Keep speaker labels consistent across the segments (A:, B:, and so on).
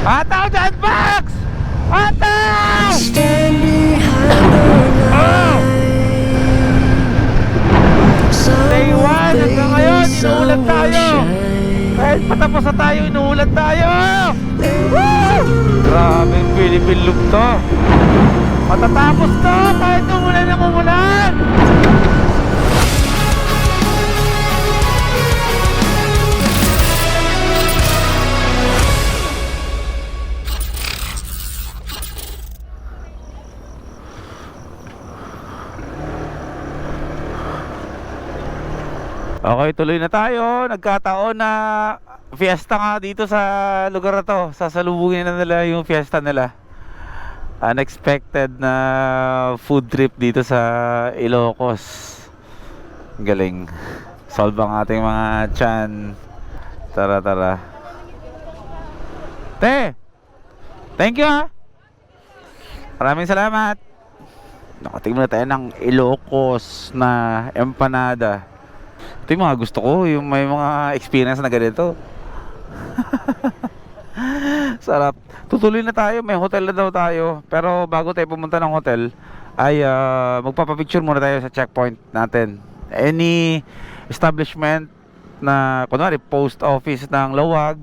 A: Ataw dyan, Max! Ataw!
B: Stand behind the
A: Oh!
B: light.
A: Day 1 hanggang ngayon, inuulan tayo. Kahit patapos na tayo, inuulan tayo. Woo! Grabe yung Philippine loop to. Matatapos to kahit umulan na umulan. Okay, tuloy na tayo. Nagkataon na fiesta nga dito sa lugar na to. Sasalubungin na nila yung fiesta nila. Unexpected na food trip dito sa Ilocos. Galing. Solve ang ating mga tiyan. Tara, tara. Te! Thank you ha! Maraming salamat. Nakatingin na tayo ng Ilocos na empanada. Ito yung mga gusto ko, yung may mga experience na ganito. Sarap. Tutuloy na tayo, may hotel na daw tayo. Pero bago tayo pumunta ng hotel ay magpapapicture muna tayo sa checkpoint natin. Any establishment na kunwari post office ng Lawag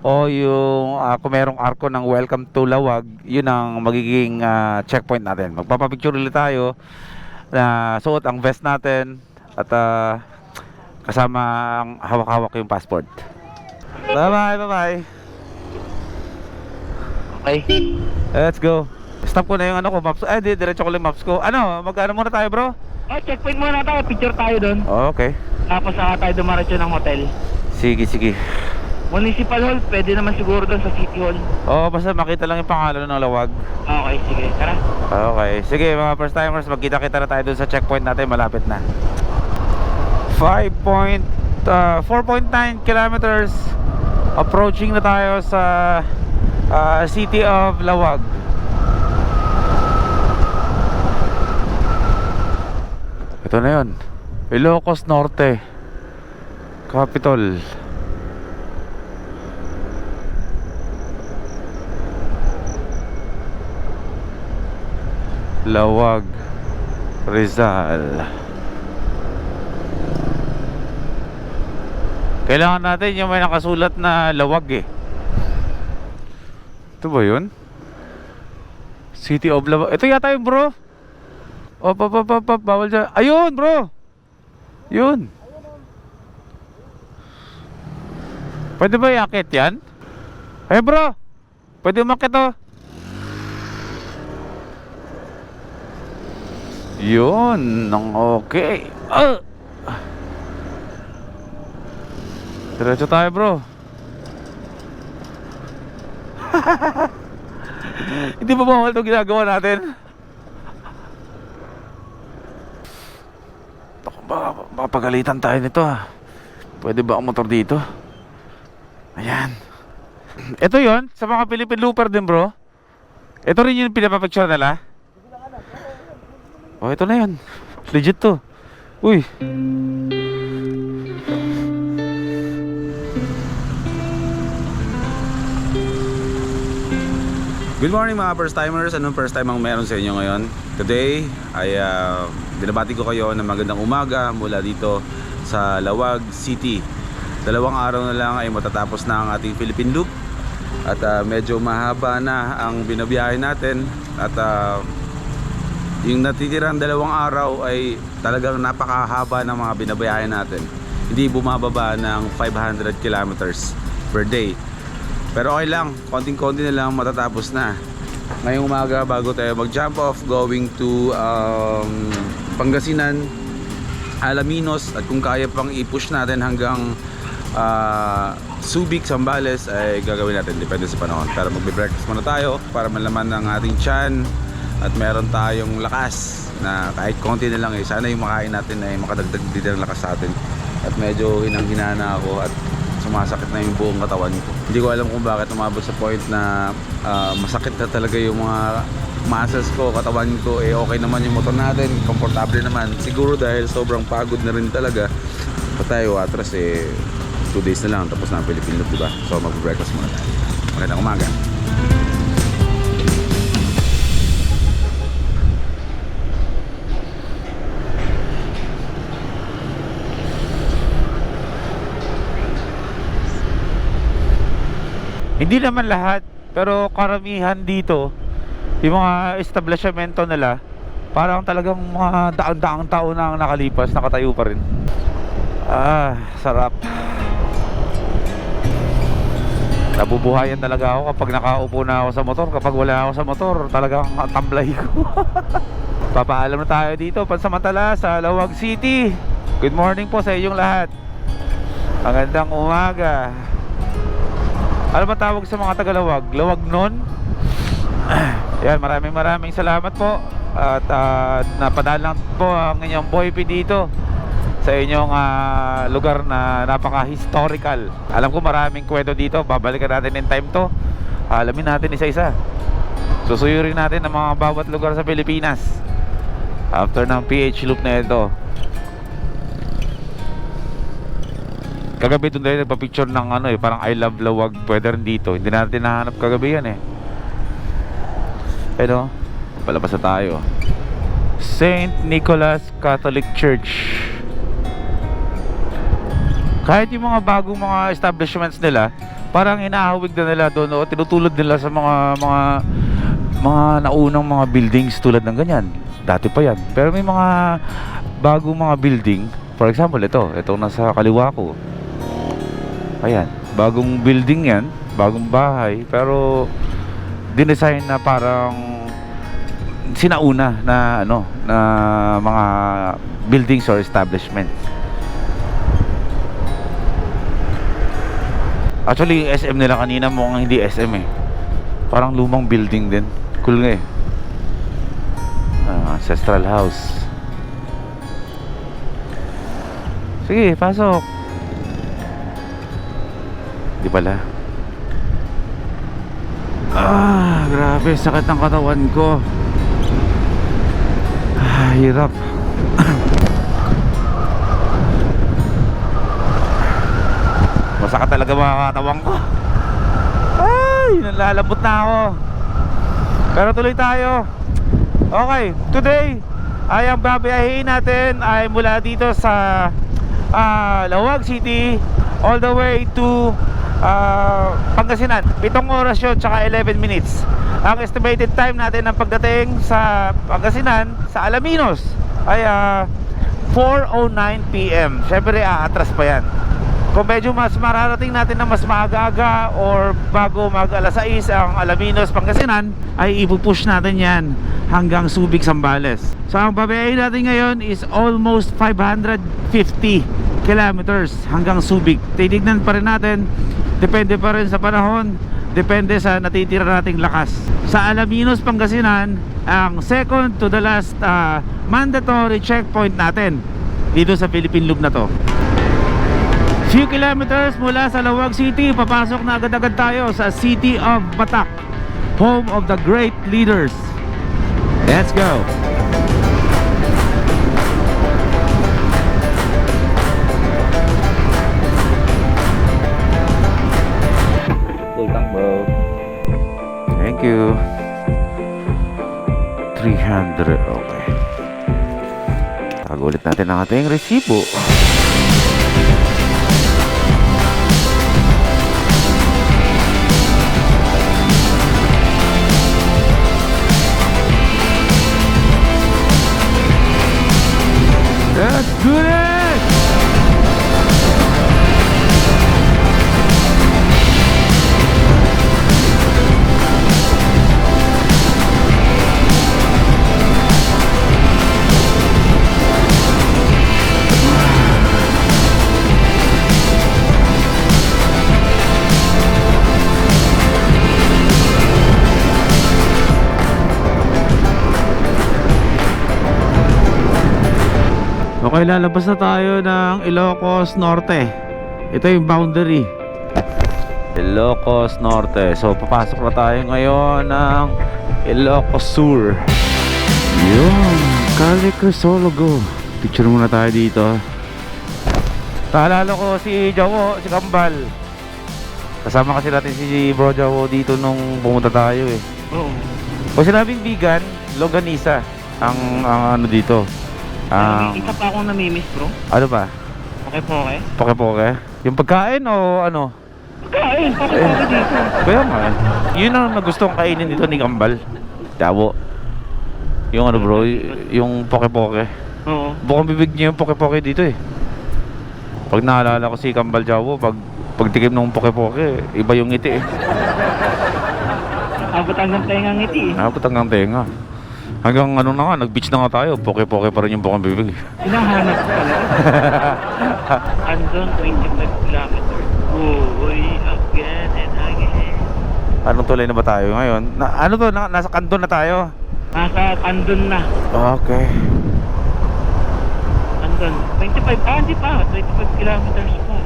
A: o yung kung merong arko ng welcome to Lawag, yun ang magiging checkpoint natin. Magpapapicture ulit tayo na suot ang vest natin at kasama ang hawak-hawak yung passport. Bye-bye, bye-bye.
C: Okay.
A: Let's go. Stop ko na yung ano ko, maps. Diretso ko lang maps ko. Ano, mag-ano muna tayo, bro?
C: Oh, checkpoint muna tayo. Picture tayo doon.
A: Oh, okay.
C: Tapos saka tayo dumaratso ng hotel.
A: Sige, sige.
C: Municipal Hall, pwede naman siguro doon sa City Hall.
A: Oh, basta makita lang yung pangalan ng Lawag.
C: Okay, sige. Tara.
A: Okay. Sige, mga first timers, magkita-kita na tayo dun sa checkpoint natin. Malapit na. 4.9 kilometers. Approaching na tayo sa city of Lawag. Ito na yun, Ilocos Norte Capital. Lawag, Rizal. Kailangan natin yung may nakasulat na Lawag eh. Ito ba yun? City of Lawag. Ito yata yun, bro. Op, bawal dyan. Ayun, bro. Yun. Pwede ba yakit yan? Ay, bro. Pwede umakit to. Yun. Nang okay. Diretso tayo, bro. Hindi ba bawal itong ginagawa natin? Baka mapagalitan tayo nito ha. Pwede ba ang motor dito? Ayan. Ito yon sa mga Philippine Looper din, bro. Ito rin yung pinapapicture nila. Oh, ito na yun. Legit to. Uy. Good morning mga first timers. Anong first time ang meron sa inyo ngayon? Today ay binabati ko kayo ng magandang umaga mula dito sa Lawag City. 2 araw na lang ay matatapos na ang ating Philippine Loop. At medyo mahaba na ang binabiyahe natin. At yung natitirang 2 araw ay talagang napakahaba ng mga binabiyahe natin. Hindi bumababa ng 500 kilometers per day. Pero okay lang, konting-konti na lang matatapos na. Ngayong umaga bago tayo mag-jump off going to Pangasinan, Alaminos, at kung kaya pang i-push natin hanggang Subic, Zambales ay gagawin natin, depende sa panahon. Pero magbe-breakfast muna tayo para malaman ng ating tiyan at meron tayong lakas na kahit konti na lang sana yung makain natin ay makadagdag din ng lakas sa atin. At medyo hinang-hinana ako at sumasakit na yung buong katawan ko. Hindi ko alam kung bakit umabot sa point na masakit na talaga yung mga muscles ko, katawan ko. Okay naman yung motor natin, komportable naman. Siguro dahil sobrang pagod na rin talaga. Tayo atras 2 days na lang tapos na ang Philippine Loop, diba? So mag-breakfast muna tayo. Magandang umaga.
D: Hindi naman lahat, pero karamihan dito, yung mga establishmento nila, parang talagang mga daang-daang taon na ang nakalipas, nakatayo pa rin. Sarap. Nabubuhayan talaga ako kapag nakaupo na ako sa motor. Kapag wala ako sa motor, talagang tamblay ko. Papaalam na tayo dito pansamantala sa Lawag City. Good morning po sa inyong lahat. Magandang umaga. Ano ba tawag sa mga taga-Lawag? Lawag nun? Yan, maraming salamat po. At napadalang po ang inyong Boy P dito sa inyong lugar na napaka-historical. Alam ko maraming kwento dito. Babalikan natin in time to. Alamin natin isa-isa. Susuyurin natin ang mga bawat lugar sa Pilipinas after ng PH loop na ito. Kagabi doon tayo nagpa-picture ng parang I love Lawag. Pwede rin dito. Hindi natin nahanap kagabi yan Pero palabas na tayo. St. Nicholas Catholic Church. Kahit yung mga bagong mga establishments nila, parang inahawig na nila doon o tinutulad nila sa mga naunang mga buildings tulad ng ganyan. Dati pa yan. Pero may mga bagong mga building. For example, itong nasa kaliwa ko. Ayan, bagong building yan, bagong bahay, pero dinesign na parang sinauna na na mga buildings or establishments. Actually, SM nila kanina mukhang hindi SM Parang lumang building din. Cool nga Ancestral house. Sige, pasok. Di pala. Grabe, sakit ng katawan ko. Hirap. Masakit talaga mga katawan ko. Ay, nalalabot na ako. Pero tuloy tayo. Okay, today ay ang babiyahin natin ay mula dito sa Lawag City all the way to Pangasinan. 7 oras yun, tsaka 11 minutes. Ang estimated time natin ng pagdating sa Pangasinan, sa Alaminos ay 4:09 PM. Syempre aatras pa yan. Kung medyo mas mararating natin na mas maaga-aga or bago mag alas 6 ang Alaminos, Pangasinan, ay ipupush natin yan hanggang Subic, Zambales. So ang babayahin natin ngayon is almost 550 kilometers hanggang Subic. Titignan pa rin natin, depende pa rin sa panahon, depende sa natitira nating lakas. Sa Alaminos, Pangasinan, ang second to the last mandatory checkpoint natin dito sa Philippine Loop na to. Few kilometers mula sa Lawag City, papasok na agad-agad tayo sa City of Batak, home of the great leaders. Let's go! Full tank, bro. Thank you. 300, okay. Tago ulit natin ang ating resibo. Let's do this! Okay, lalabas na tayo ng Ilocos Norte. Ito yung boundary. Ilocos Norte. So, papasok na tayo ngayon ng Ilocos Sur. Yun, Calle Crisologo. Picture muna tayo dito. Taalala ko si Jawo, si Kambal. Kasama kasi natin si Bro Jawo dito nung pumunta tayo
C: Oo.
D: O sinabing vegan, longganisa ang ano dito.
C: Isa pa akong namimiss, bro.
D: Ano ba?
C: Okay po, okay?
D: Poke-poke? Yung pagkain o ano?
C: pagkain. Bakit ako dito?
D: Kaya nga eh. Yun ang nagustuhan kainin dito ni Kambal. Tabo. Yung ano bro, yung poke-poke.
C: Oo.
D: Bukang bibig niya yung poke-poke dito eh. Pag naalala ko si Kambal Jabo, pagtikim ng poke-poke, iba yung ngiti eh.
C: Abot hanggang tenga ngiti eh.
D: Abot hanggang tenga. Hanggang ano na nga, nag-beach na nga tayo, poke-poke pa rin yung bukang bibig.
C: Hinahanap ko talaga. Andun, 25 kilometers. Uy, again and again.
D: Anong tuloy na ba tayo ngayon? Ano to? Nasa Kandon na tayo?
C: Nasa Andun na.
D: Okay.
C: Andun. 25, hindi pa. 25 kilometers pa.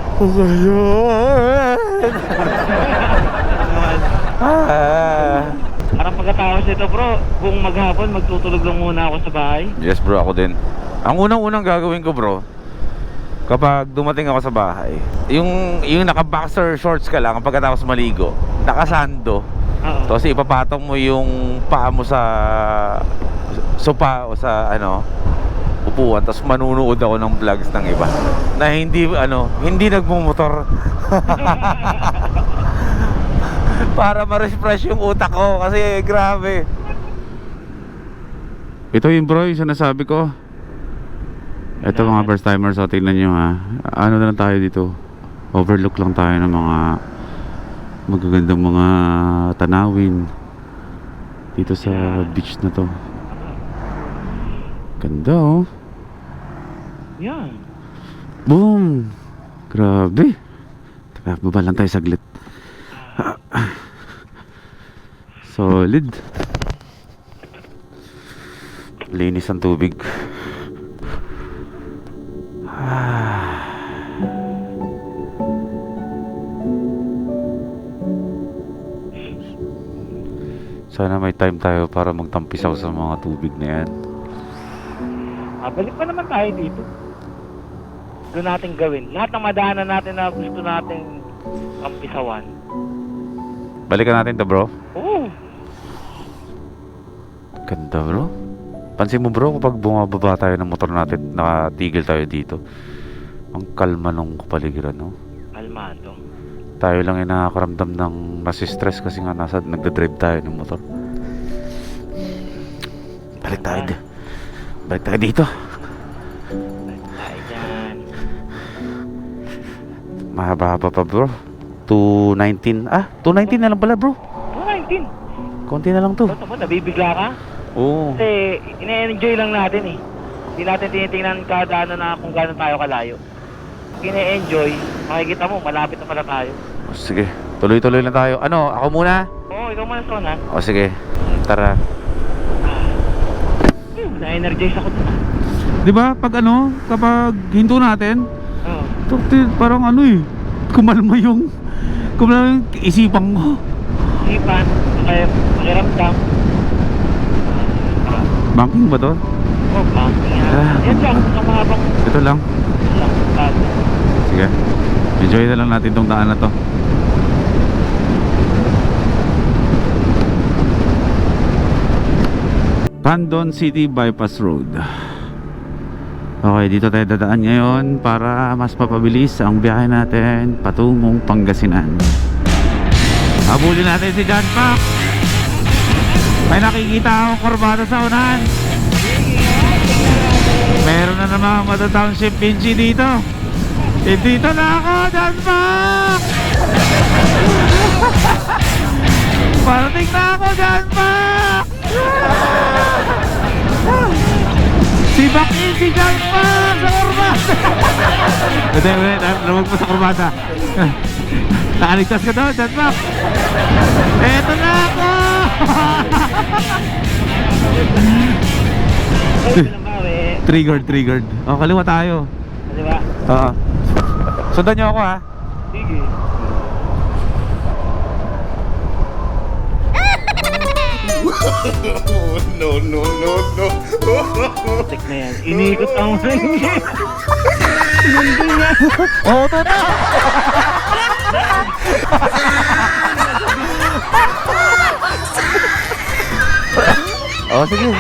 C: Parang pagkatapos nito bro, buong maghapon magtutulog lang muna ako sa bahay.
D: Yes bro, ako din. Ang unang-unang gagawin ko bro, kapag dumating ako sa bahay, yung naka-boxer shorts ka lang pagkatapos maligo, nakasando,
C: Oo.
D: tapos ipapatong mo yung paa mo sa sopa o sa ano, upuan, tapos manunood ako ng vlogs ng iba na hindi nagmumotor. Para ma-refresh yung utak ko kasi grabe.
A: Ito yung bro, yung sinasabi ko. Ito mga first timers, so tingnan nyo ha. Ano na lang tayo dito. Overlook lang tayo ng mga magagandang mga tanawin dito sa beach na to. Ganda oh.
C: Yan.
A: Boom! Grabe. Teka, baba lang tayo saglit. Solid.
D: Linis ang tubig.
A: Sana may time tayo para magtampisaw sa mga tubig na yan.
C: Balik pa naman tayo dito. Doon natin gawin. Lahat ng madaanan natin na gusto nating kampisawan.
A: Balikan natin to bro.
C: Oo.
A: Ganda bro. Pansin mo bro, kapag bumababa tayo ng motor natin, nakatigil tayo dito. Ang kalma nung kapaligiran, no?
C: Kalmado.
A: Tayo lang yung nakakaramdam ng nasi-stress kasi nga nagdadrive tayo ng motor. Balik tayo dito.
C: Balik tayo dyan.
A: Mahaba-haba pa bro. 219. 219 na lang pala bro.
C: 219.
A: Konti na lang to.
C: Ito mo, nabibigla ka?
A: Oo.
C: Kasi ine-enjoy lang natin eh. Hindi natin tinitingnan kada ano na kung gaano tayo kalayo. Ine-enjoy, makikita mo, malapit na pala tayo.
A: Sige, tuloy-tuloy lang tayo. Ano, ako muna?
C: Oo, ikaw muna Sonan.
A: O sige, tara.
C: Na-energize ako dun.
A: Di ba kapag hinto natin,
C: Oo.
A: parang kumalma yung isipan mo.
C: Sipan, pakiramdam.
A: Banking ba to?
C: Oh, banking yan. Yan lang, ang mahabang
A: Ito lang.
C: lang.
A: Sige. Enjoy na lang natin tong daan na to. Candon City Bypass Road. Okay, dito tayo dadaan ngayon para mas mapabilis ang biyahe natin patungong Pangasinan. Habulin natin si John Pac. May nakikita akong kurbada sa unahan. Meron na namang Mata Township Vinci dito. Dito na ako, John Pac! Parating na ako, John Pac! Si Bakin, si John Pac sa kurbada! Ito, namag mo sa kurbada. Nakaligtas ka daw, John Pac! Eto na ako! Triggered. O, kaliwa tayo.
C: Di ba?
A: Oo. Sundan nyo ako ha.
C: Sige.
E: No.
C: Tek na yan. Inikot ang ring.
A: Oo, ito na! Oo, sige.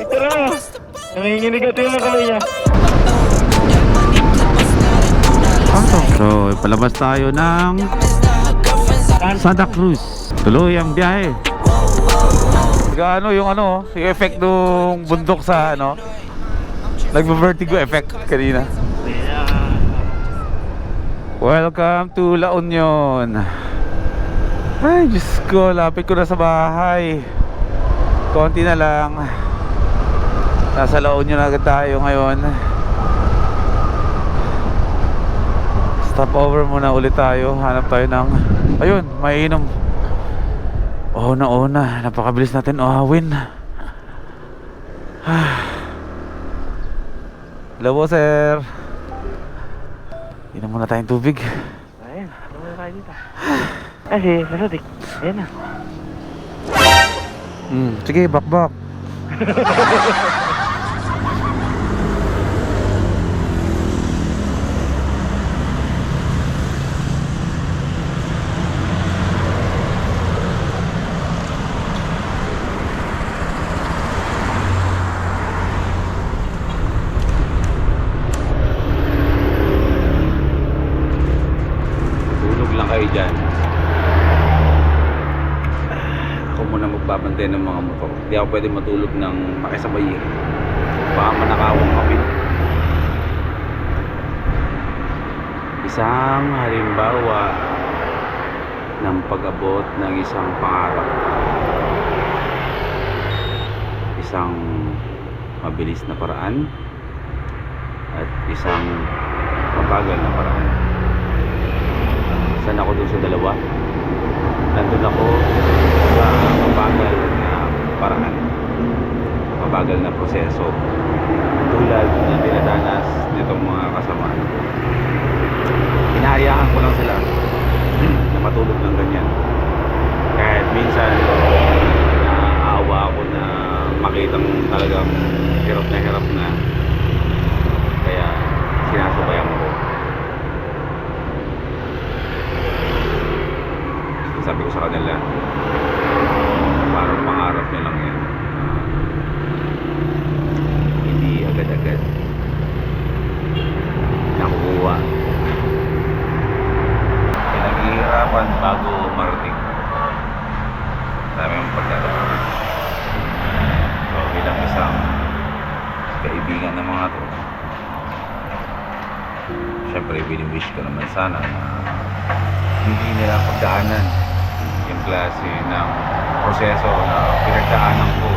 C: Ito na. Nanginginig at yung kamay niya.
A: Ano to?
D: So, palabas tayo ng Santa Cruz. Tuloy ang biyahe. Ano yung ano, yung effect ng bundok sa ano, nagbe-vertigo effect kanina. Welcome to La Union. Ay, Diyos ko, lapit ko na sa bahay. Konti na lang. Nasa La Union agad tayo ngayon. Stop over muna ulit tayo. Hanap tayo ng, ayun, mainom. Una, napakabilis natin uhawin. Hello po, sir. Inom muna tayong tubig.
C: Ayun, ano mo tayo dito? Kasi, nasadik. Ayan na.
D: Sige, bakbak.
A: Tulog lang kayo dyan. Ako muna magbabantay ng mga motor. Hindi ako pwede matulog ng makisabay. Baka manakawang kami. Isang halimbawa ng pag-abot ng isang pangarap. Isang mabilis na paraan at isang mabagal na paraan. Saan ako dun sa dalawa? Nandun ako sa mabagal na paraan, mabagal na proseso, tulad na dinadanas nitong mga kasama. Hinahayaan ko lang sila na matulog ng ganyan. Kahit minsan naaawa ako na makitang talagang hirap na, kaya sinasubayan ko. Sabi ko sa kanila, parang pangarap nyo lang yan. Hindi agad-agad nakukuha. Pinaghihirapan bago marating. Dami ang pagdadaan. So, bilang isang kaibigan ng mga to, syempre bini-wish ko naman sana na hindi nila pagdaanan yung klase ng proseso na pinagdaanan ko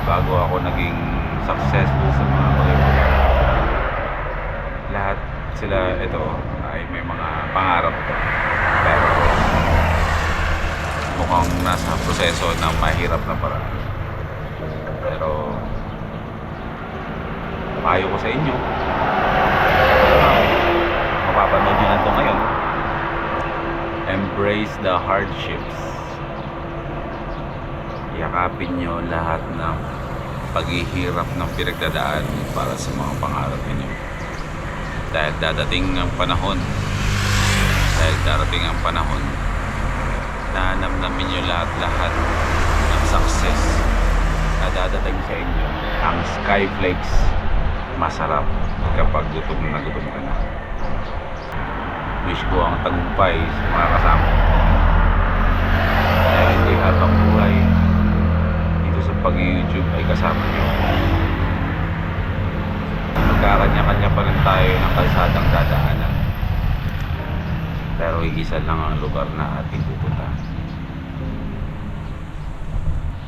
A: bago ako naging successful sa mga bagay. Lahat sila ito ay may mga pangarap, pero mukhang nasa proseso ng mahirap na paraan. Pero payo ko sa inyo, mapapanood nyo na ito ngayon, embrace the hardships. Yakapin nyo lahat ng paghihirap ng pinagdadaan para sa mga pangarap ninyo. Dahil darating ang panahon na namnamin nyo lahat ng success na dadating sa inyo. Ang skyflakes masarap kapag gutom na gutom ka na. Wish ko ang tagumpay sa mga kasama ko. Dahil hindi habang buhay dito sa pag-YouTube ay kasama nyo. Magkakanya-kanya pa rin tayo ng kalsadang dadaanan, pero isa lang ang lugar na ating pupuntahan.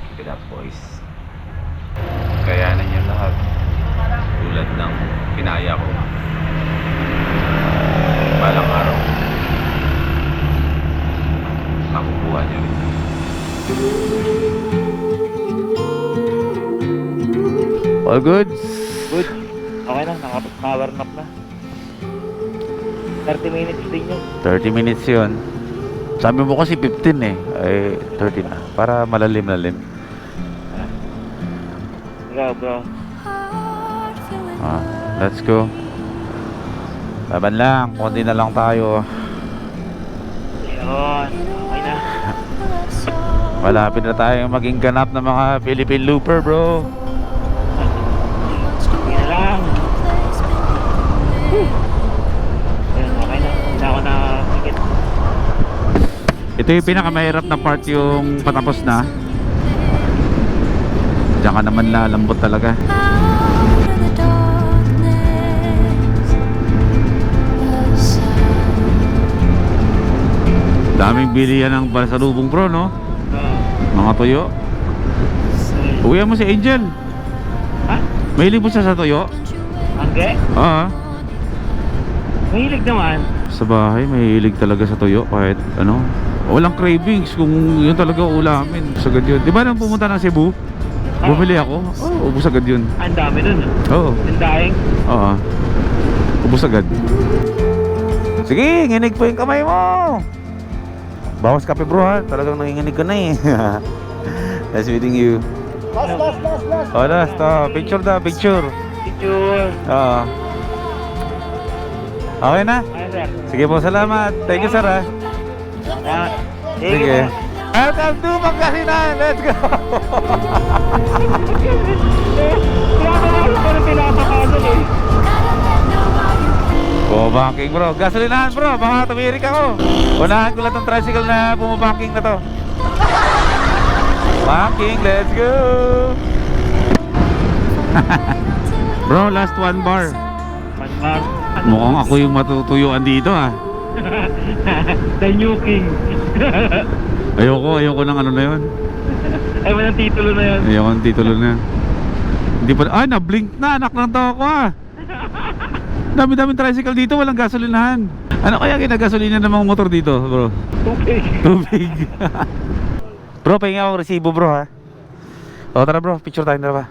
A: Keep it up, boys. Kayanan nyo lahat tulad ng kinaya ko. Balang araw makukuha nyo rin.
D: All goods?
C: Good. Okay na, naka-power nap na. 30 minutes din yun.
D: 30 minutes yun. Sabi mo kasi 15 eh. Ay, 30 na. Para malalim-lalim.
C: Ikaw, bro.
D: Let's go. Laban lang. Konti na lang tayo.
C: Yun. Okay na.
D: Malapit na tayong maging ganap ng mga Philippine Looper, bro.
C: Okay na lang. Yun, okay na.
D: Ito yung pinakamahirap na part, yung patapos na. Diyan ka naman lalambot talaga.
B: out of the darkness, the sun.
D: Daming bilihan ng pasalubong bro, no? Mga tuyo. Uwihan mo si Angel.
C: Ha?
D: Mahilig mo siya sa tuyo?
C: Angge?
D: Oo.
C: Mahilig naman.
D: Sa bahay, mahilig talaga sa tuyo. Kahit ano, walang cravings kung yun talaga ulamin. Ubus agad yun. Di ba nang pumunta ng Cebu? Bumili ako. Oo, ubus agad yun.
C: Ang dami nun.
D: Oo.
C: Ang daing.
D: Oo. Ubus agad. Sige, nginig po yung kamay mo. Bawas kape bro ha. Talagang nanginginig ka na eh. Nice meeting you.
C: Last.
D: Oh, last. Picture da, picture.
C: Picture.
D: Oo. Okay na?
C: Ay, sir.
D: Sige po, salamat. Thank you sir ha.
C: Ah,
D: Sige. Welcome to Pangasinan. Let's go.
C: Kaya ko na pinapakasan eh.
D: Bumabanking bro. Gasolinahan bro. Baka tumirik ako. Unahan ko lang tong tricycle na bumabanking na to. Banking, let's go. Bro, last one bar.
C: Manmar.
D: Mukhang ako yung matutuyuan dito ah.
C: The New King.
D: Ayoko ng ano na yun.
C: Ay, walang titulo na yun.
D: Ayoko ng titulo na yun. Hindi pa, ay na-blink na, anak ng tao ko ah. Dami-daming tricycle dito, walang gasolinahan. Ano kaya ginagasolina ng mga motor dito bro?
C: Tubig.
D: Tubig. Bro, pahinga ako resibo bro ha. O tara bro, picture tayo na ba?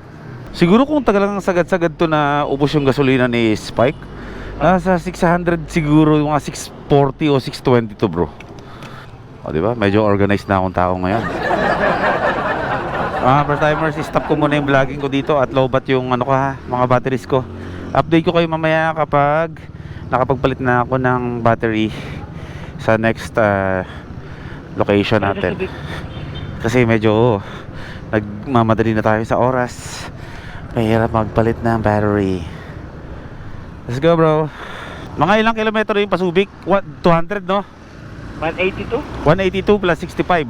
D: Siguro kung tagalang sagad-sagad to na ubos yung gasolina ni Spike, nasa 600 siguro, yung mga 640 o 620 to bro. O diba? Medyo organized na akong tao ngayon. Mga first timers, stop ko muna yung vlogging ko dito at lowbat yung ano ko ha, mga batteries ko. Update ko kayo mamaya kapag nakapagpalit na ako ng battery sa next location natin. Kasi medyo nagmamadali na tayo sa oras. Mahirap magpalit ng battery. Let's go bro. Mga ilang kilometro yung Pasubik? 200 no?
C: 182?
D: 182 plus 65.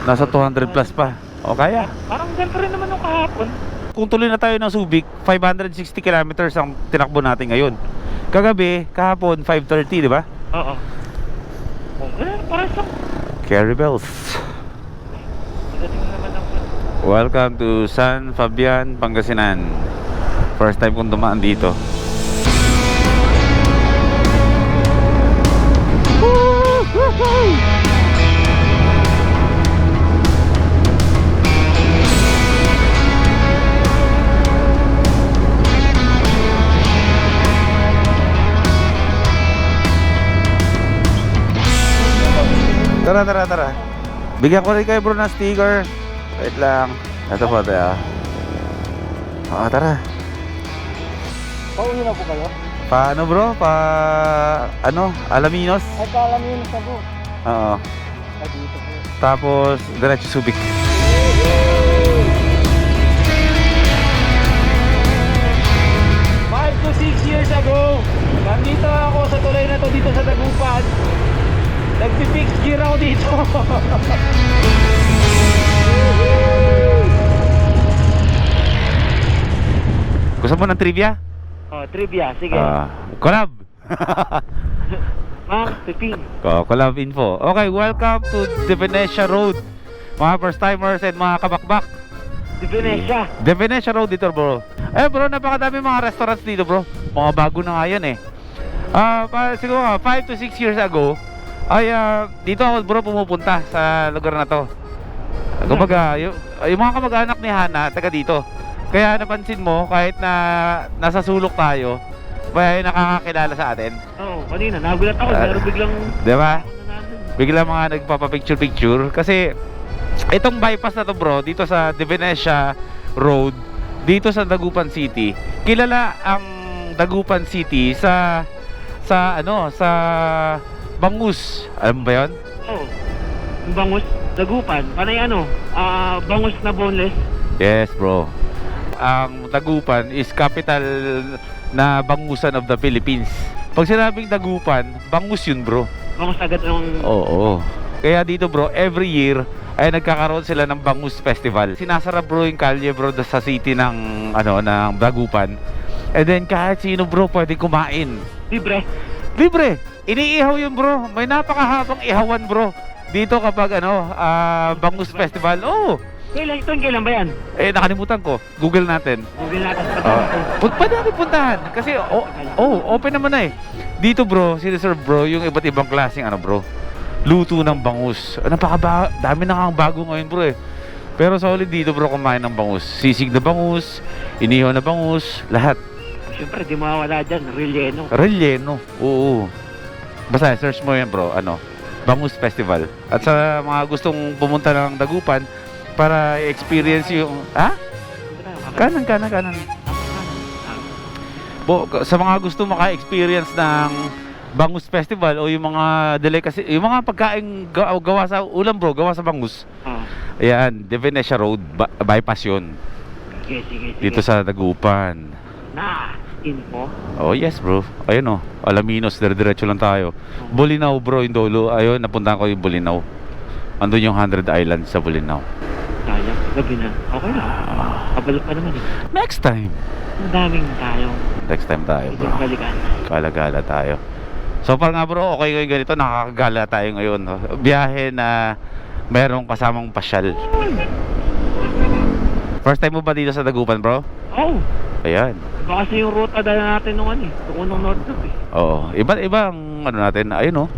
D: Nasa 200 plus pa. O kaya?
C: Parang ganito rin naman yung kahapon.
D: Kung tuloy na tayo ng Subic, 560 kilometers ang tinakbo natin ngayon. Kagabi, kahapon 530, di ba?
C: Oo. Oh, ganun, parang isang...
D: Carry bells.
C: Magating naman ako.
D: Welcome to San Fabian, Pangasinan. First time kong dumaan dito. Tara. Bigyan ko rin kayo bro ng sticker. Wait lang. Ito po tayo. Tara.
C: Pauwi na po kayo?
D: Paano bro? Alaminos?
C: Ay, kaalam yun sa po.
D: Oo.
C: Ay, dito po.
D: Tapos, diretso Subic.
C: Five to 6 years ago, nandito ako sa tulay na to dito sa Dagupan. Nagpipix gear ako dito.
D: Gusto mo ng trivia?
C: Oh, trivia, sige.
D: Collab!
C: Ma'am, Piping.
D: Collab info. Okay, welcome to the Venetia Road. Mga first timers and mga kabakbak.
C: Di Venetia.
D: The Venetia Road dito bro. Bro, napakadami mga restaurants dito bro. Mga bago na nga yan eh. Siguro 5 to 6 years ago ay dito ako bro pumupunta sa lugar na to. Kumbaga, yung mga kamag-anak ni Hana taga dito. Kaya napansin mo kahit na nasa sulok tayo, may nakakakilala sa atin.
C: Oo, kanina nagulat ako, pero biglang...
D: Di ba? Bigla mga nagpapapicture-picture. Kasi itong bypass na to bro, dito sa De Venetia Road, dito sa Dagupan City. Kilala ang Dagupan City sa Bangus. Alam mo ba yun?
C: Oo. Yung bangus, Dagupan. Panay bangus na boneless.
D: Yes bro. Ang Dagupan is capital na bangusan of the Philippines. Pag sinabing Dagupan, bangus yun bro.
C: Bangus agad ng...
D: Oo. Kaya dito bro, every year ay nagkakaroon sila ng Bangus Festival. Sinasarap bro yung kalye bro sa city ng ng Dagupan. And then kahit sino bro pwede kumain.
C: Libre.
D: Libre. Iniihaw yun bro. May napakahabang ihawan bro. Dito kapag Bangus Festival. Oh.
C: Kailan ba yan?
D: Nakalimutan ko. Google natin.
C: Google natin.
D: Pwede natin puntahan. Kasi open naman na eh. Dito bro, siniserve bro yung iba't ibang klaseng bro. Luto ng bangus. Dami na kang bago ngayon bro eh. Pero solid dito bro kumain ng bangus. Sisig na bangus, inihaw na bangus, lahat.
C: Siyempre, di mawawala dyan. Relleno.
D: Relleno. Oo. Basta search mo yan bro. Bangus Festival. At sa mga gustong pumunta ng Dagupan para experience yung... Kanan. Sa mga gusto maka-experience ng Bangus Festival o yung mga delicacy, yung mga pagkain gawa sa ulam bro, gawa sa bangus. Ayan, Venecia Road, bypass yun.
C: Sige.
D: Dito sa Dagupan.
C: Info?
D: Oh yes bro. Ayun Alaminos, diretso lang tayo. Bolinao bro, yung dolo. Ayun, napuntahan ko yung Bolinao. Andun yung 100 Islands sa Bolinao.
C: Sayang, gabi na. Okay na. Kabalo pa naman eh.
D: Next time.
C: Ang daming tayong
D: Next time tayo bro.
C: balikan.
D: Gala-gala tayo. So far nga bro, okay kayo ganito, nakakagala tayo ngayon. Biyahe na merong kasamang pasyal. First time mo ba dito sa Dagupan bro?
C: Oh,
D: Ayan.
C: baka kasi yung ruta dala natin nung unang North Loop eh.
D: Oo. Ibang natin. Ayun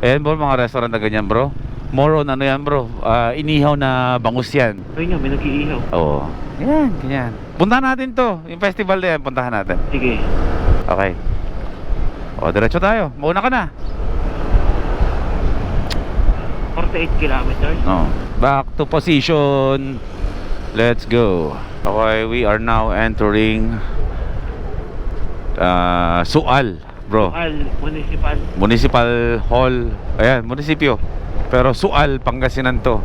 D: Ayan bro, mga restaurant na ganyan bro. More on yan bro. Inihaw na bangus yan.
C: Ayun nga, may nag-iihaw.
D: Oo. Yan, ganyan. Puntahan natin to. Yung festival na yan, puntahan natin.
C: Sige.
D: Okay. Diretso tayo. Mauna ka na.
C: 48 kilometers.
D: Back to position. Let's go. Okay, we are now entering Sual, bro. Municipal Hall. Ayan, munisipyo. Pero Sual, Pangasinan to.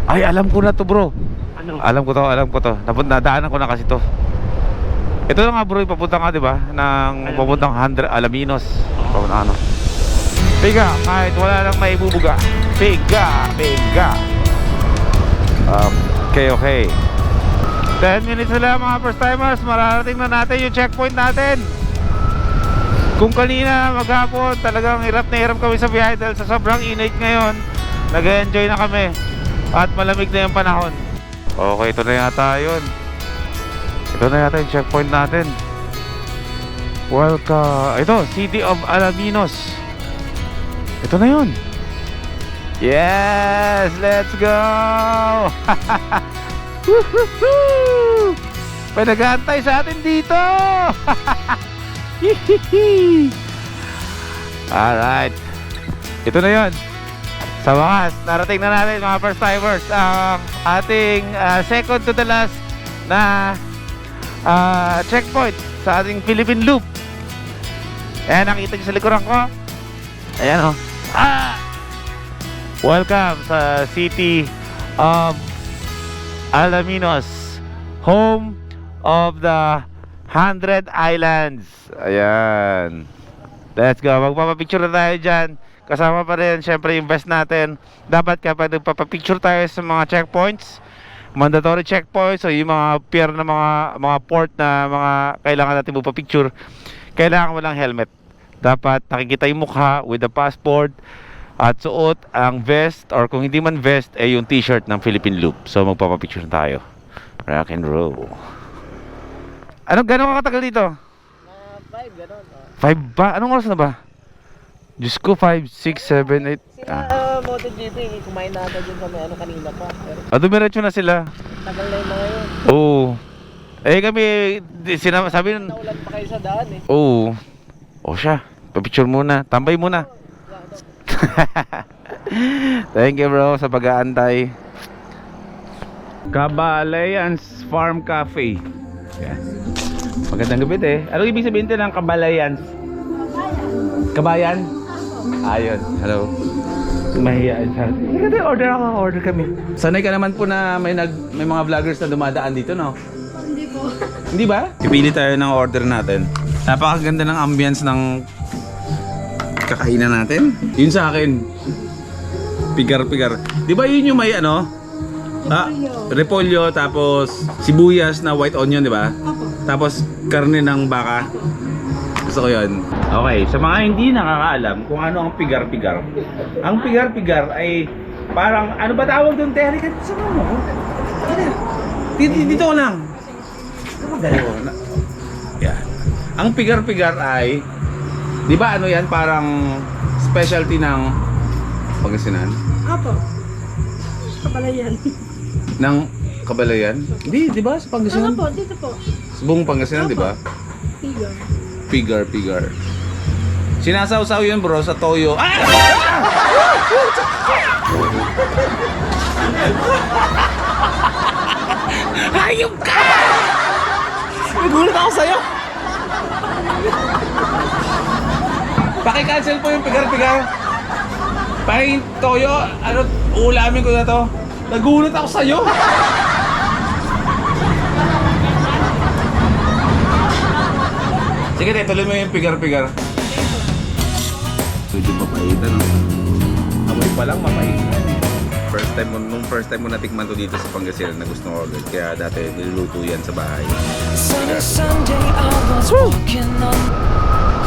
D: Ay, alam ko na to, bro.
C: Ano?
D: Alam ko to. Nadaanan ko na kasi to. Ito na nga, bro, ipapunta ka, di ba? Papuntang 100 Alaminos. Papunta Piga, kahit wala lang may bubuga. Piga. Okay. 10 minutes na lang mga first timers. Mararating na natin yung checkpoint natin. Kung kanina maghapon talagang hirap na hirap kami sa biyahe dahil sa sobrang init ngayon, nag-enjoy na kami at malamig na yung panahon. Okay, ito na yata yun. Ito na yata yung checkpoint natin. Welcome. Ito, City of Alaminos. Ito na yun. Yes! Let's go! Woohoo! May nag-aantay sa atin dito! Alright. Ito na yun. Sa wakas, narating na natin mga first timers ang ating second to the last na checkpoint sa ating Philippine Loop. Ayan, nakita nyo sa likuran ko. Ayan Welcome sa City of Alaminos, home of the 100 Islands. Ayan. Let's go. Magpapapicture na tayo dyan. Kasama pa rin syempre yung best natin. Dapat kapag nagpapapicture tayo sa mga checkpoints, mandatory checkpoints, o yung mga pier na mga port na mga kailangan natin magpapicture, kailangan walang helmet. Dapat nakikita yung mukha with the passport at suot ang vest, or kung hindi man vest, yung t-shirt ng Philippine Loop. So magpapapicture tayo. Rock and roll. Gano'n katagal dito?
E: 5, gano'n.
D: 5 ba? Anong oras na ba? Diyos ko, 5, 6, 7, 8.
E: Sila MotoGP, kumain na ata dyan sa may kanina pa. Pero
D: Dumiretso na sila.
E: tagal na yung mga yun.
D: Oo. Kami, sabi nun.
E: Naulan pa kayo sa daan eh.
D: Oo. Siya. Papicture muna. Tambay muna. Thank you bro sa pag-aantay. Cabalayans Farm Cafe. Yes. Magandang gabi Anong ibig sabihin ng Cabalayans? Kabayan? Ayun. Hello. Mahiyaan siya. Order kami. Sanay ka naman po na may mga vloggers na dumadaan dito, no?
B: Hindi po.
D: Hindi ba? Pipili tayo ng order natin. Napakaganda ng ambience ng kakainan natin. Yun sa akin.
A: Pigar. Di ba yun yung may ano? Repolyo, tapos sibuyas na white onion, di ba? Tapos karne ng baka. Gusto ko yun. Okay, sa mga hindi nakakaalam kung ano ang pigar-pigar. Ang pigar-pigar ay parang, ano ba tawag doon, Terry? Sama mo. Dito ko lang. Yan. Ang pigar-pigar ay, di ba ano yan, parang specialty ng Pangasinan?
F: Apo. Kabalayan.
A: Ng Kabalayan? Hindi, di ba? Sa Pangasinan?
F: Po, dito po.
A: Sa buong Pangasinan, di ba?
F: Tiga.
A: Pigar. Sinasaw-saw yun bro sa toyo. Ah! Hayop ka! Nagulat ako sa'yo. Paki-cancel po yung pigar-pigar. Toyo, ano, uulamin ko na to. Nagulat ako sa'yo. Sige, tuloy mo yung pigar-pigar. Medyo mapaitan, no? Amoy pa lang, mapaitan. Nung first time mo natikman to dito sa Pangasinan na gusto ko agad. Kaya dati niluluto yan sa bahay.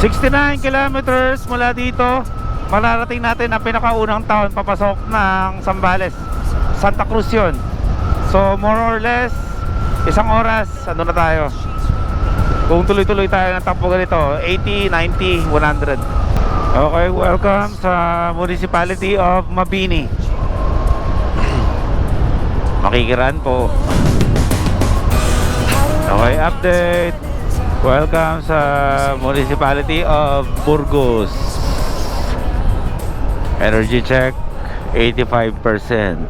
D: 69 kilometers mula dito. Mararating natin ang pinakaunang town papasok ng Zambales. Santa Cruz yun. So more or less, isang oras, ano na tayo? Kung tuloy-tuloy tayo ng takbo ganito, 80, 90, 100. Okay, welcome sa Municipality of Mabini. Makikiran po. Okay, update. Welcome sa Municipality of Burgos. Energy check 85%.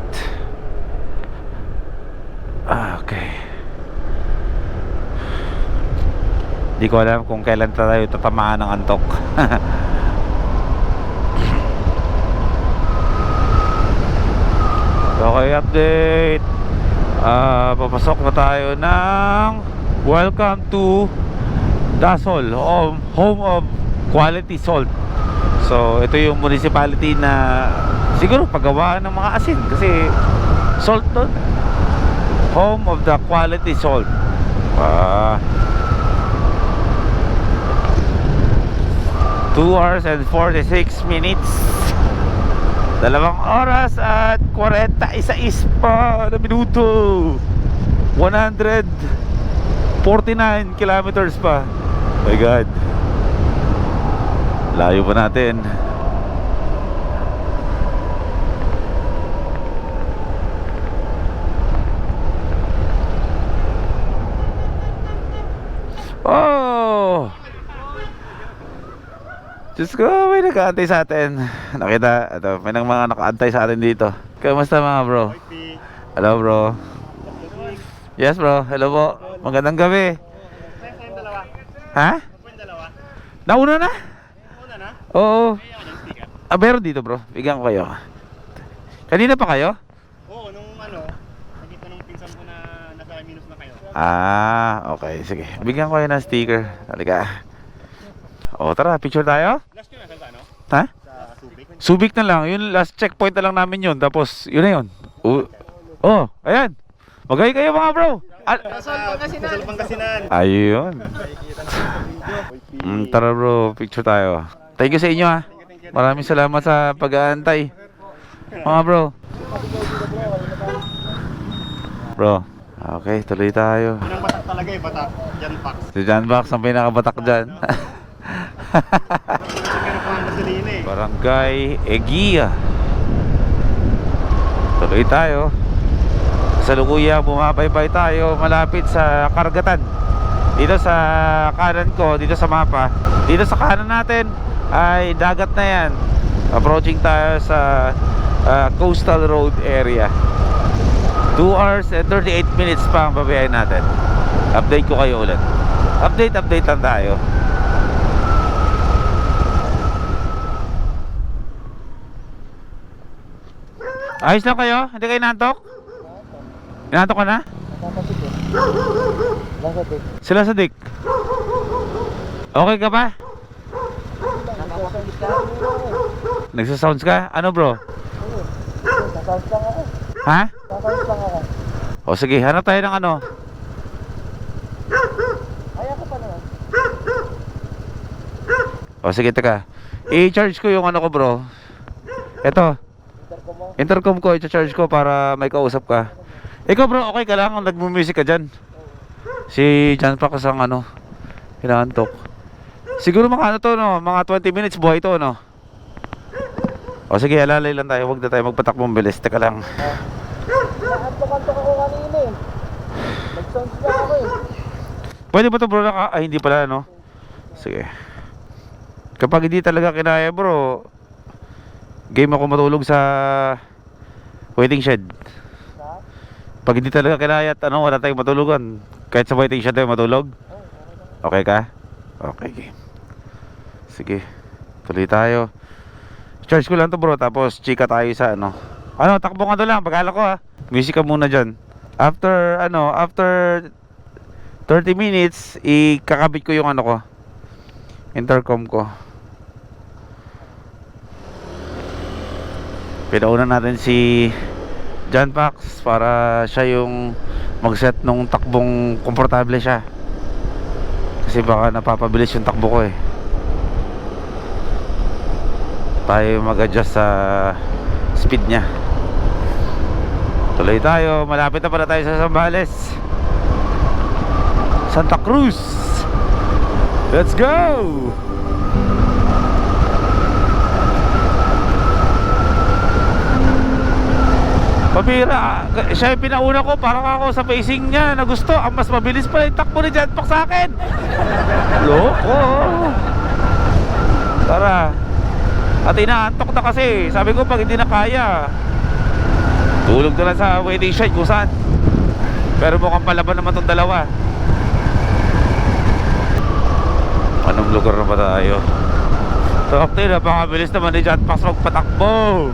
D: Okay. Di ko alam kung kailan tayo tatamaan ng antok. Okay, update. Papasok na tayo ng welcome to Dasol, home of quality salt. So ito yung municipality na siguro paggawaan ng mga asin kasi salt doon. Home of the quality salt. 2 hours and 46 minutes. 2 oras at 41 pa na minuto. 149 kilometers pa. My God, layo pa natin. Oh, Diyos ko, may nakaantay sa atin. Nakita, ito, may mga nakaantay sa atin dito. Kamusta mga bro? Hello bro. Yes bro, hello po. Magandang gabi. Ha? Nauna na? Oo. Meron dito bro, bigyan ko kayo. Kanina pa kayo?
G: Oo, nung nakita nung pinsan ko na nasa minus na kayo.
D: Okay, sige. Bigyan ko kayo ng sticker. Halika. Tara, picture tayo?
G: Last yun, nasa ano?
D: Ha?
G: Sa Subic.
D: Subic na lang, yung last checkpoint na lang namin yun. Tapos, yun na yun. Ayan. Magay kayo mga bro.
G: Dasol Pangasinan.
D: Ayun. Tara bro, picture tayo. Thank you sa inyo ha. Maraming salamat sa pag-aantay. Mga bro. Bro, okay, tuloy tayo.
G: Ang batak talaga batak. Jan Pax.
D: Si John Box ang pinakabatak dyan.
G: Meron pa ang gasolina eh.
D: Barangay Eguia. Tuloy tayo. Sa Lukuya, bumabaybay tayo malapit sa Karagatan. Dito sa kanan ko, dito sa mapa. Dito sa kanan natin ay dagat na yan. Approaching tayo sa coastal road area. 2 hours and 38 minutes pa ang babayahin natin. Update ko kayo ulit. Update lang tayo. Ayos lang kayo? Hindi kayo nantok? Nantok ka na? Sila sa dik. Okay ka ba? Nagsasounds ka? Ano bro?
E: Nasas lang ako.
D: Ha?
E: Nasas lang ako.
D: O sige, hanap tayo ng ano.
E: Ay, ako pa naman.
D: O sige, teka. I-charge ko yung ano ko, bro. Eto.
E: Intercom mo.
D: Intercom ko, i-charge ko para may kausap ka. Ikaw, bro, okay ka lang? Nagmu-music ka dyan? Si John Pax ang ano, hinahantok. Siguro mga ano to, no? Mga 20 minutes buhay to, no? O sige, alalay lang tayo. Huwag na tayo magpatakbong bilis. Teka lang.
E: Naantok-antok ako kanina eh. Nag-sounds lang ako eh.
D: Pwede ba to, bro? Ay, hindi pala, no? Sige. Kapag hindi talaga kinaya, bro, game ako matulog sa waiting shed. Pag hindi talaga kinaya at ano, wala tayong matulugan, kahit sa waiting shed tayo matulog. Okay ka? Okay, game. Sige, tuloy tayo. Charge ko lang to, bro, tapos chika tayo sa ano. Ano, takbo nga to lang, pag-alak ko ha. Music ka muna dyan. After 30 minutes, ikakabit ko yung ano ko, intercom ko. Pinauna natin si John Pax para siya yung mag-set nung takbong komportable siya. Kasi baka napapabilis yung takbo ko eh. Tayo mag-adjust sa speed niya. Tuloy tayo, malapit na pala tayo sa Zambales, Santa Cruz. Let's go! Pabira, siya yung pinauna ko, parang ako sa pacing niya na gusto. Ang mas mabilis pala yung takbo ni John Pax sa akin. Loko. Tara. At inaantok na kasi. Sabi ko pag hindi na kaya, tulog na lang sa waiting shed kung saan. Pero mukhang palaban naman tong dalawa. Anong lugar na ba tayo? Tokte, napakabilis naman ni John Pax magpatakbo.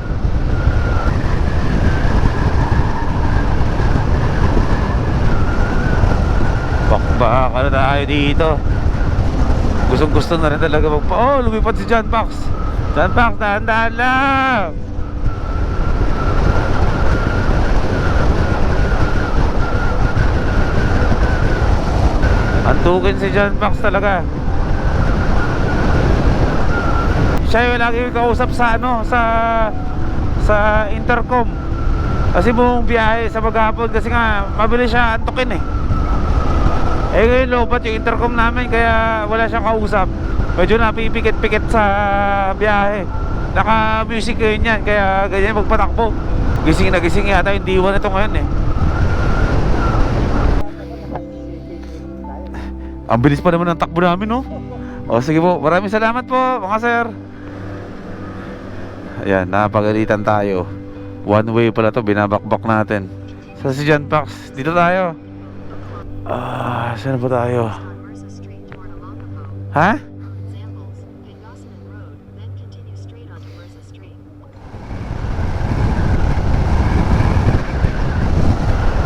D: Baka ano tayo dito. Gustong gusto na rin talaga oh, lumipad si John Pax. John Pax, dahan-dahan lang. Antukin si John Pax talaga. Siya yung lagi kausap sa ano, sa intercom. Kasi buong biyahe sa maghapon, kasi nga mabilis siya antukin eh. Eh ngayon lobat yung intercom namin, kaya wala siyang kausap. Medyo napipikit-pikit sa biyahe. Naka-music ngayon yan, kaya ganyan magpatakbo. Gising na gising yata yung diwan ito ngayon eh. Ang bilis pa naman ng takbo namin, no? O sige po, maraming salamat po mga sir. Ayan, napagalitan tayo. One way pala to, binabakbak natin. Sa si John Pax, dito tayo. Saan ba tayo? Ha?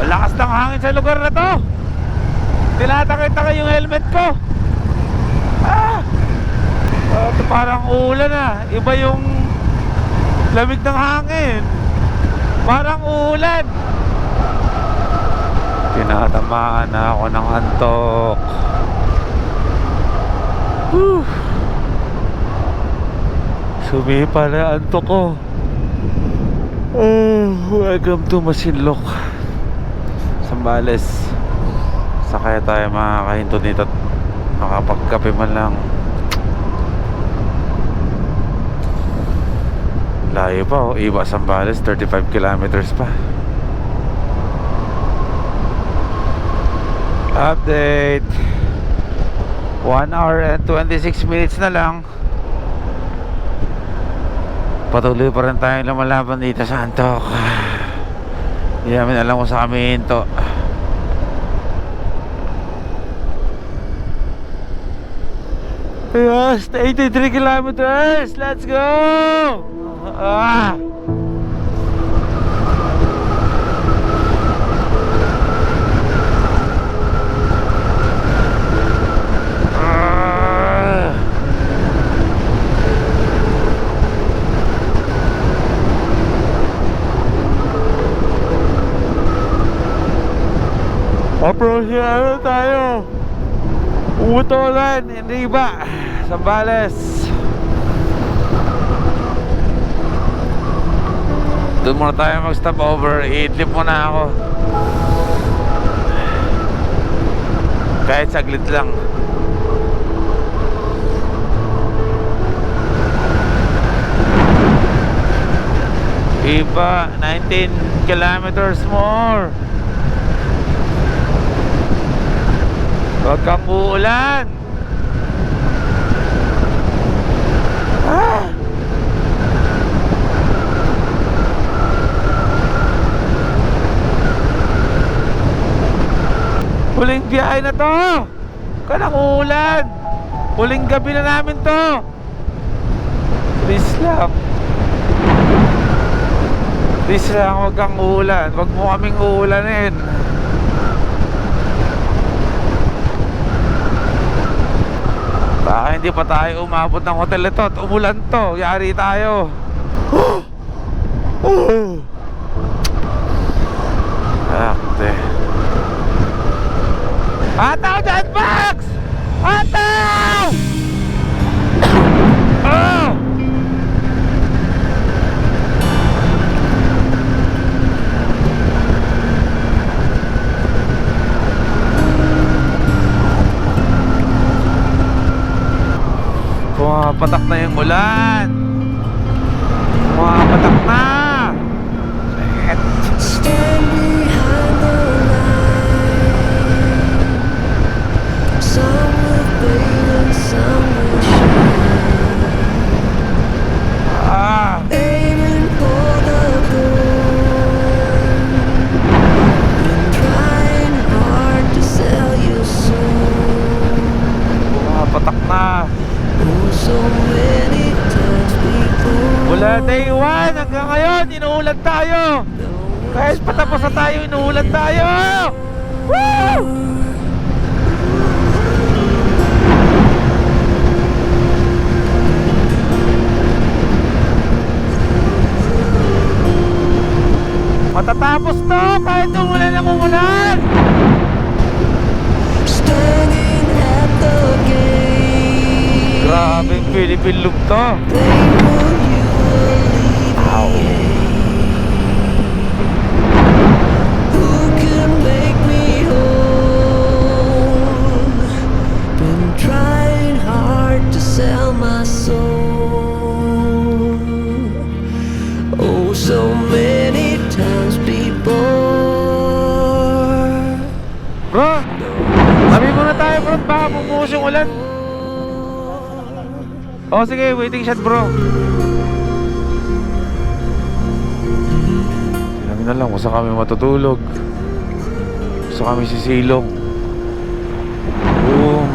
D: Ang lakas ng hangin sa lugar na to. Tinatakay-takay yung helmet ko. Ito parang ulan ah. Iba yung lamig ng hangin. Parang ulan. Tinatamaan na ako ng antok. Sumipa na antok ko. Welcome to Masinloc, Zambales. Sakaya tayo makakahinto dito at makapagkape man lang. Layo pa oh, Iba Zambales, 35 kilometers pa. Update, 1 hour and 26 minutes na lang. Patuloy pa rin tayong lumalaban dito sa antok. Hindi namin alam kung saan kami hinto. Yes, 83 kilometers. Let's go. Approach na tayo. Umutulan, hindi ba? Sambales. Doon muna tayo mag-stop over. I-idlip muna ako. Kahit saglit lang. Iba, 19 kilometers more. Huwag kang uulan. Ah! Huling biyahe na to. Kanang uulan. Huling gabi na namin to. Please lang. Please lang, huwag kang uulan. Huwag mo kaming uulanin. Baka hindi pa tayo umabot ng hotel ito at umulan to. Yari tayo. Akte. Ataw dyan, Max! Ataw! Oh! Pumapatak na yung ulan. Pumapatak na.
B: Stand behind the line. Some will fade and some will shine. Aiming for the goal. Been trying hard to sell your soul.
D: Pumapatak na.
B: So many times before.
D: Mula day 1 hanggang ngayon, inuulan tayo. Kahit patapos na tayo, inuulan tayo. Woo! Matatapos to kahit umulan ng umulan.
B: Standing at the gate.
D: Grabe yung Philippine loop to.
B: Who can make me whole? Been trying hard to sell my soul. Oh, so many times before.
D: Bro, tabi muna tayo bro, baka bumuhos yung ulan. Oh sige, waiting shot bro. Tingnan na lang kung saan kami matutulog. Saan kami sisilong. Boom.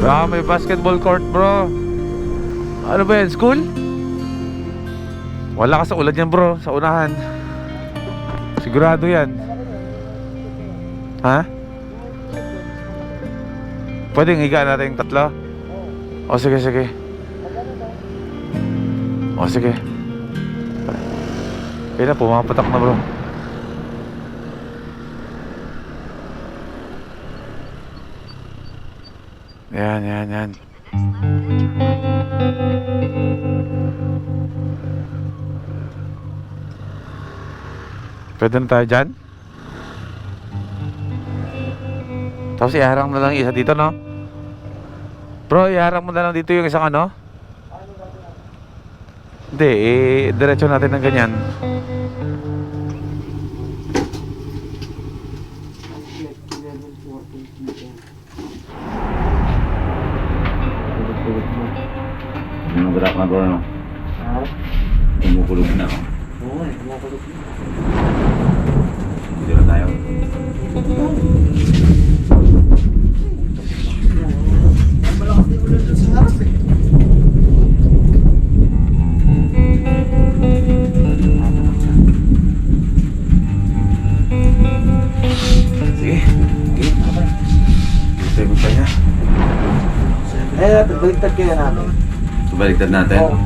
D: Baka may basketball court bro. Ano ba yan, school? Wala ka sa ulan yan bro, sa unahan. Sigurado yan. Ha? Pwedeng higa natin yung tatlo? O sige, sige. O sige. Kaya na, pumapatak na bro. Yan, yan, yan. Pwede na tayo dyan? Tapos iharang na lang isa dito, no? Bro, iharang mo na lang dito yung isang ano? Hindi, diretso natin ng ganyan.
A: Nag-rock na bro, no? Kumukulog na ako.
E: Oo, kumakulog na.
A: Hindi na tayo.
E: Malakas na yung ulan dun sa harap eh.
A: Sige. Sige, apa? Kita ikut tanya.
E: Eh, baliktad kaya natin.
A: Baliktad natin.
E: Oo.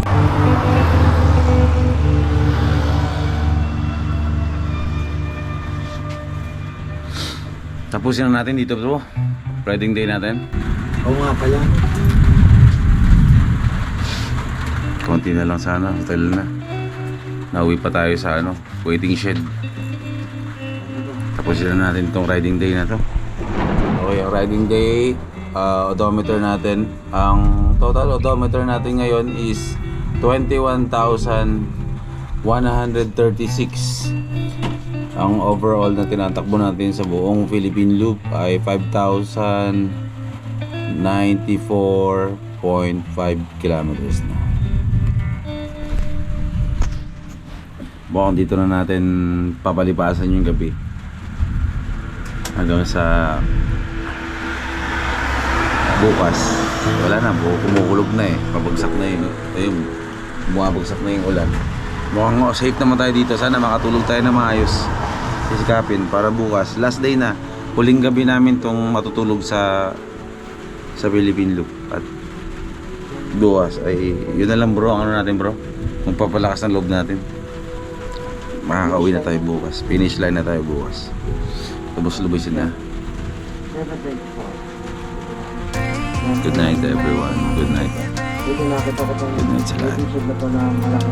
A: Tapusin na natin dito bro. Riding day natin.
E: Oo nga pala.
A: Konti na lang sana, hotel na. Nauwi pa tayo sa waiting shed. Tapusin na natin itong riding day na to. Okay, ang riding day, odometer natin. Ang total odometer natin ngayon is 21,136. Ang overall na tinatakbo natin sa buong Philippine Loop ay 5,094.5 kilometers na. Mukhang dito na natin papalipasan yung gabi hanggang sa bukas. Wala na, kumukulog na pabagsak na yun. Ayun, bumabagsak na yung ulan. Mukhang safe naman tayo dito. Sana makatulog tayo na maayos. Sisikapin para bukas, last day na, huling gabi namin tong matutulog sa Philippine Loop. At bukas ay yun na lang bro, ang natin bro, magpapalakas ng loob natin. Makakauwi na tayo bukas, finish line na tayo bukas, lubos-lubosin na.
E: 7:24.
A: Good night everyone, good night.
E: Dito nakita ko itong
A: Good night sa lahat.
E: episode na to na malaki.